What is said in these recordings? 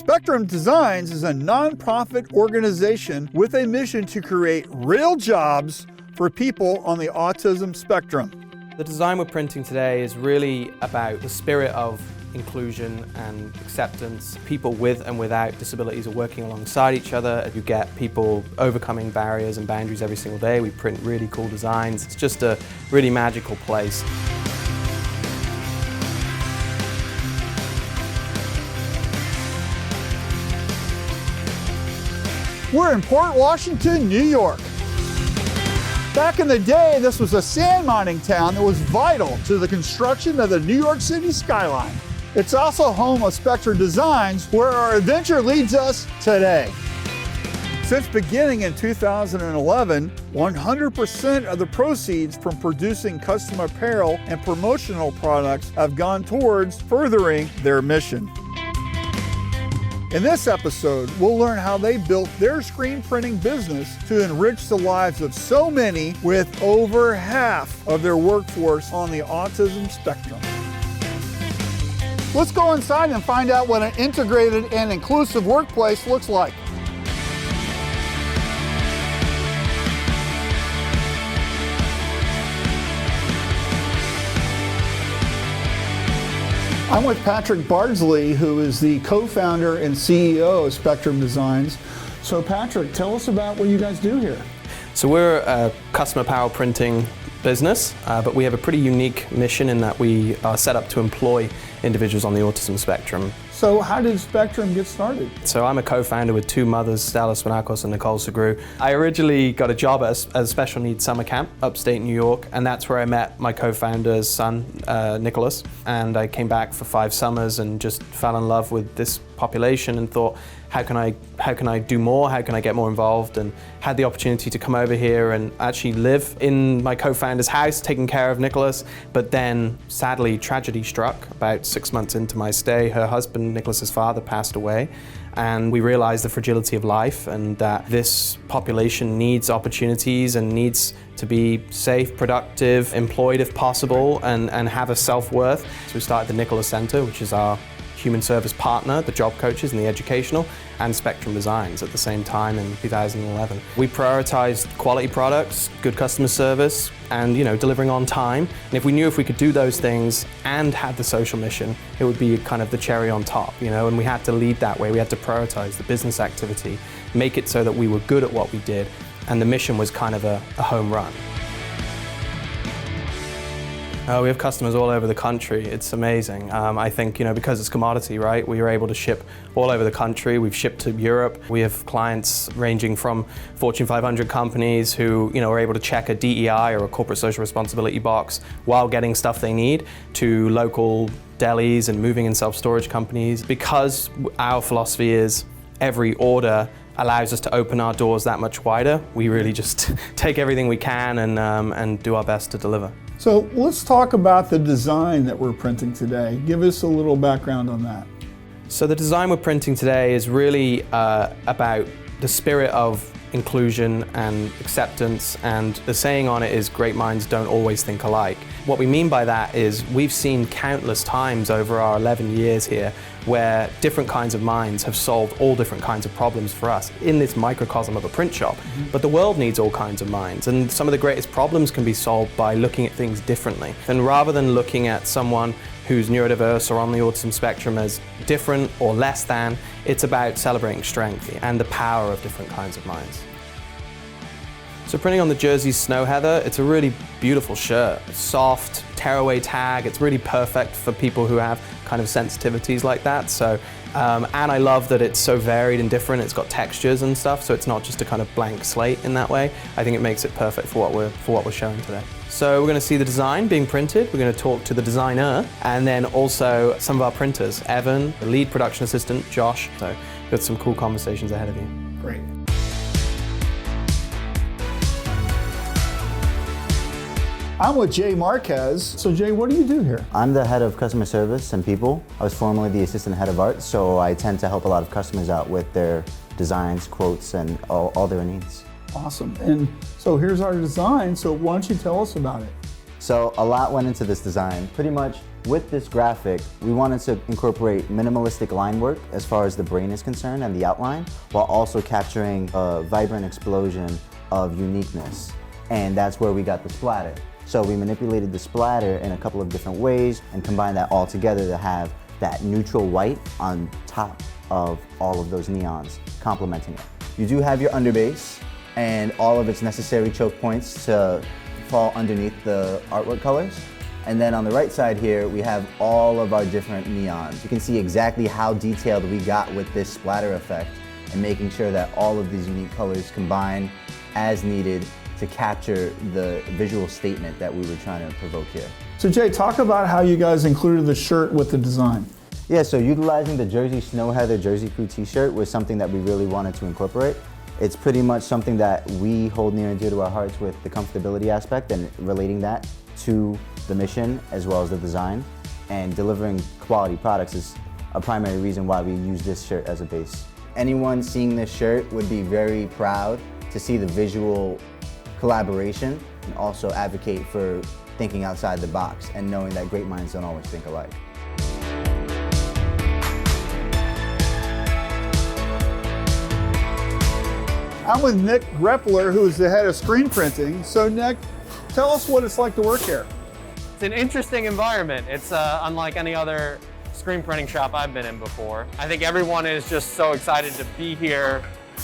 Spectrum Designs is a nonprofit organization with a mission to create real jobs for people on the autism spectrum. The design we're printing today is really about the spirit of inclusion and acceptance. People with and without disabilities are working alongside each other. You get people overcoming barriers and boundaries every single day. We print really cool designs. It's just a really magical place. We're in Port Washington, New York. Back in the day, this was a sand mining town that was vital to the construction of the New York City skyline. It's also home of Spectrum Designs, where our adventure leads us today. Since beginning in 2011, 100% of the proceeds from producing custom apparel and promotional products have gone towards furthering their mission. In this episode, we'll learn how they built their screen printing business to enrich the lives of so many, with over half of their workforce on the autism spectrum. Let's go inside and find out what an integrated and inclusive workplace looks like. I'm with Patrick Bardsley, who is the co-founder and CEO of Spectrum Designs. So Patrick, tell us about what you guys do here. So we're a custom apparel printing business, but we have a pretty unique mission in that we are set up to employ individuals on the autism spectrum. So how did Spectrum get started? So I'm a co-founder with two mothers, Stella Spanakos and Nicole Segru. I originally got a job at a special needs summer camp upstate New York, and that's where I met my co-founder's son, Nicholas. And I came back for 5 summers and just fell in love with this population and thought, how can I do more? How can I get more involved? And had the opportunity to come over here and actually live in my co-founder's house, taking care of Nicholas. But then, sadly, tragedy struck about 6 months into my stay. Her husband, Nicholas's father, passed away. And we realized the fragility of life and that this population needs opportunities and needs to be safe, productive, employed if possible, and have a self-worth. So we started the Nicholas Center, which is our human service partner, the job coaches and the educational, and Spectrum Designs at the same time in 2011. We prioritized quality products, good customer service, and delivering on time. And if we knew if we could do those things and had the social mission, it would be kind of the cherry on top, and we had to lead that way. We had to prioritize the business activity, make it so that we were good at what we did, and the mission was kind of a home run. We have customers all over the country. It's amazing. I think, because it's commodity, right? We are able to ship all over the country. We've shipped to Europe. We have clients ranging from Fortune 500 companies who, are able to check a DEI or a corporate social responsibility box while getting stuff they need, to local delis and moving and self-storage companies. Because our philosophy is every order allows us to open our doors that much wider, we really just take everything we can and do our best to deliver. So let's talk about the design that we're printing today. Give us a little background on that. So the design we're printing today is really about the spirit of inclusion and acceptance, and the saying on it is great minds don't always think alike. What we mean by that is we've seen countless times over our 11 years here where different kinds of minds have solved all different kinds of problems for us in this microcosm of a print shop. But the world needs all kinds of minds, and some of the greatest problems can be solved by looking at things differently. And rather than looking at someone who's neurodiverse or on the autism spectrum as different or less than, it's about celebrating strength and the power of different kinds of minds. So printing on the JERZEES Snow Heather, it's a really beautiful shirt. It's soft, tearaway tag, it's really perfect for people who have kind of sensitivities like that. So, and I love that it's so varied and different. It's got textures and stuff, so it's not just a kind of blank slate in that way. I think it makes it perfect for what we're showing today. So we're going to see the design being printed, we're going to talk to the designer, and then also some of our printers, Evan, the lead production assistant, Josh. So we've got some cool conversations ahead of you. Great. I'm with Jay Marquez. So Jay, what do you do here? I'm the head of customer service and people. I was formerly the assistant head of art, so I tend to help a lot of customers out with their designs, quotes, and all their needs. Awesome. And so here's our design. So why don't you tell us about it? So a lot went into this design. Pretty much With this graphic, we wanted to incorporate minimalistic line work as far as the brain is concerned and the outline, while also capturing a vibrant explosion of uniqueness. And that's where we got the splatter. So we manipulated the splatter in a couple of different ways and combined that all together to have that neutral white on top of all of those neons, complementing it. You do have your underbase and all of its necessary choke points to fall underneath the artwork colors. And then on the right side here, we have all of our different neons. You can see exactly how detailed we got with this splatter effect and making sure that all of these unique colors combine as needed to capture the visual statement that we were trying to provoke here. So Jay, talk about how you guys included the shirt with the design. Yeah, so utilizing the Jersey Snow Heather Jersey Crew t-shirt was something that we really wanted to incorporate. It's pretty much something that we hold near and dear to our hearts with the comfortability aspect and relating that to the mission as well as the design. And delivering quality products is a primary reason why we use this shirt as a base. Anyone seeing this shirt would be very proud to see the visual collaboration and also advocate for thinking outside the box and knowing that great minds don't always think alike. I'm with Nick Greppler, who's the head of Screenprinting. So Nick, tell us what it's like to work here. It's an interesting environment. It's unlike any other screen printing shop I've been in before. I think everyone is just so excited to be here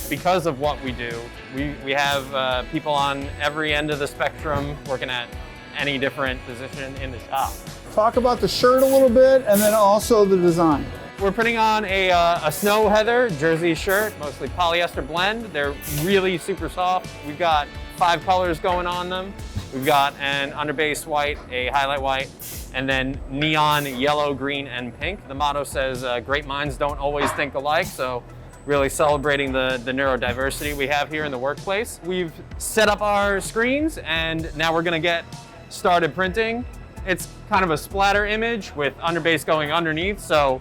because of what we do. We have people on every end of the spectrum working at any different position in the shop. Talk about the shirt a little bit and then also the design. We're putting on a Snow Heather jersey shirt, mostly polyester blend. They're really super soft. We've got 5 colors going on them. We've got an underbase white, a highlight white, and then neon yellow, green, and pink. The motto says, great minds don't always think alike, so really celebrating the neurodiversity we have here in the workplace. We've set up our screens, and now we're gonna get started printing. It's kind of a splatter image with underbase going underneath, so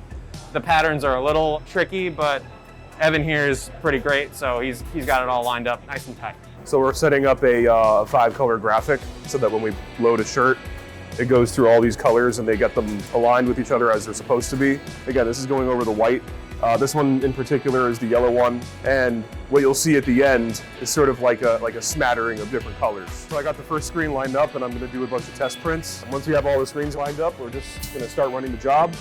the patterns are a little tricky, but Evan here is pretty great, so he's got it all lined up nice and tight. So we're setting up a 5-color graphic so that when we load a shirt, it goes through all these colors and they get them aligned with each other as they're supposed to be. Again, this is going over the white. This one in particular is the yellow one, and what you'll see at the end is sort of like a smattering of different colors. So I got the first screen lined up and I'm gonna do a bunch of test prints. Once we have all the screens lined up, we're just gonna start running the job.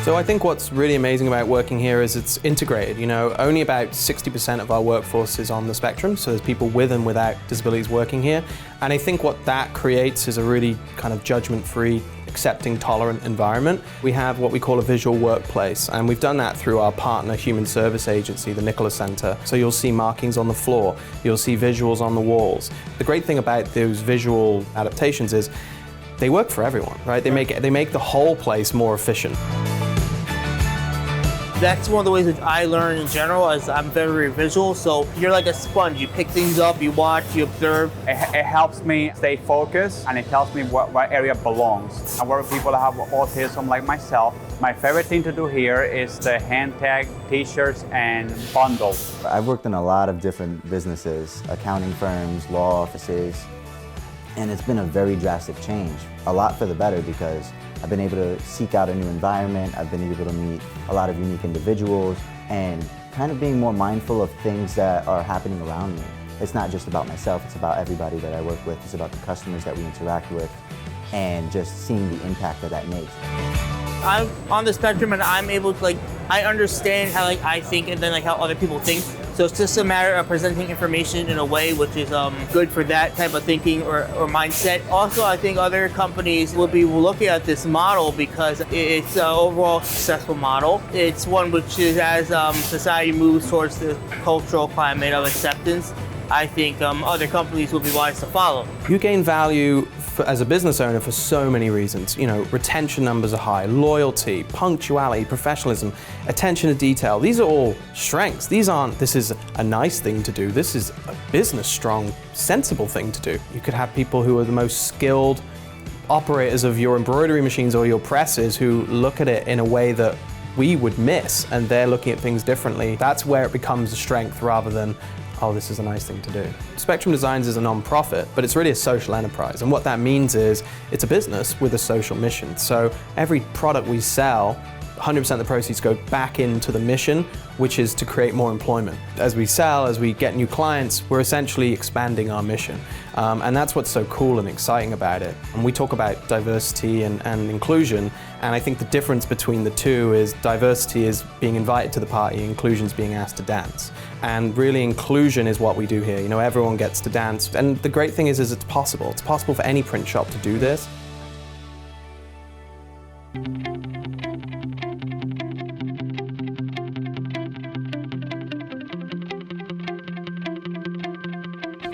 So I think what's really amazing about working here is it's integrated. You know, only about 60% of our workforce is on the spectrum, so there's people with and without disabilities working here. And I think what that creates is a really kind of judgment-free, accepting, tolerant environment. We have what we call a visual workplace, and we've done that through our partner human service agency, the Nicholas Center. So you'll see markings on the floor, you'll see visuals on the walls. The great thing about those visual adaptations is they work for everyone, right? They make the whole place more efficient. That's one of the ways that I learn in general, is I'm very visual, so you're like a sponge. You pick things up, you watch, you observe. It helps me stay focused, and it tells me what area belongs. I work with people that have autism like myself. My favorite thing to do here is the hand tag, t-shirts, and bundles. I've worked in a lot of different businesses, accounting firms, law offices, and it's been a very drastic change. A lot for the better, because I've been able to seek out a new environment, I've been able to meet a lot of unique individuals, and kind of being more mindful of things that are happening around me. It's not just about myself, it's about everybody that I work with, it's about the customers that we interact with, and just seeing the impact that makes. I'm on the spectrum and I'm able to I understand how I think and then how other people think. So it's just a matter of presenting information in a way which is good for that type of thinking or mindset. Also, I think other companies will be looking at this model because it's an overall successful model. It's one which is, as society moves towards the cultural climate of acceptance, I think other companies will be wise to follow. You gain value as a business owner for so many reasons. You know, retention numbers are high, loyalty, punctuality, professionalism, attention to detail. These are all strengths. This is a nice thing to do. This is a business strong, sensible thing to do. You could have people who are the most skilled operators of your embroidery machines or your presses who look at it in a way that we would miss, and they're looking at things differently. That's where it becomes a strength rather than, oh, this is a nice thing to do. Spectrum Designs is a non-profit, but it's really a social enterprise. And what that means is it's a business with a social mission. So every product we sell, 100% of the proceeds go back into the mission, which is to create more employment. As we sell, as we get new clients, we're essentially expanding our mission. And that's what's so cool and exciting about it. And we talk about diversity and inclusion, and I think the difference between the two is diversity is being invited to the party, inclusion is being asked to dance. And really inclusion is what we do here. You know, everyone gets to dance. And the great thing is it's possible. It's possible for any print shop to do this.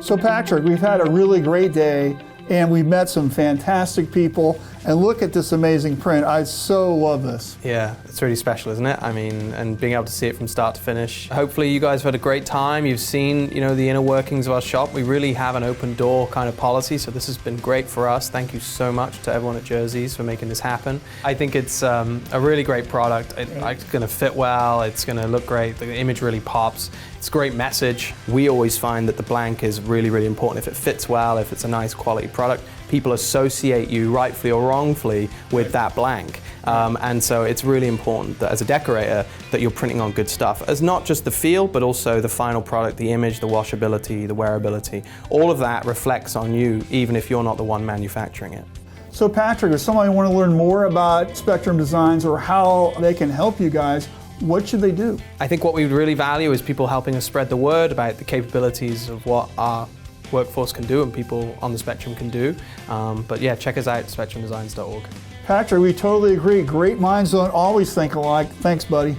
So Patrick, we've had a really great day and we've met some fantastic people, and look at this amazing print. I so love this. Yeah, it's really special, isn't it? I mean, and being able to see it from start to finish. Hopefully you guys have had a great time. You've seen, you know, the inner workings of our shop. We really have an open door kind of policy, so this has been great for us. Thank you so much to everyone at JERZEES for making this happen. I think it's a really great product. It's going to fit well, it's going to look great, the image really pops. It's a great message. We always find that the blank is really, really important. If it fits well, if it's a nice quality product, people associate you, rightfully or wrongfully, with that blank. And so it's really important that as a decorator that you're printing on good stuff. As not just the feel, but also the final product, the image, the washability, the wearability. All of that reflects on you, even if you're not the one manufacturing it. So Patrick, if somebody want to learn more about Spectrum Designs or how they can help you guys, what should they do? I think what we really value is people helping us spread the word about the capabilities of what our workforce can do and people on the Spectrum can do. But yeah, check us out, spectrumdesigns.org. Patrick, we totally agree. Great minds don't always think alike. Thanks, buddy.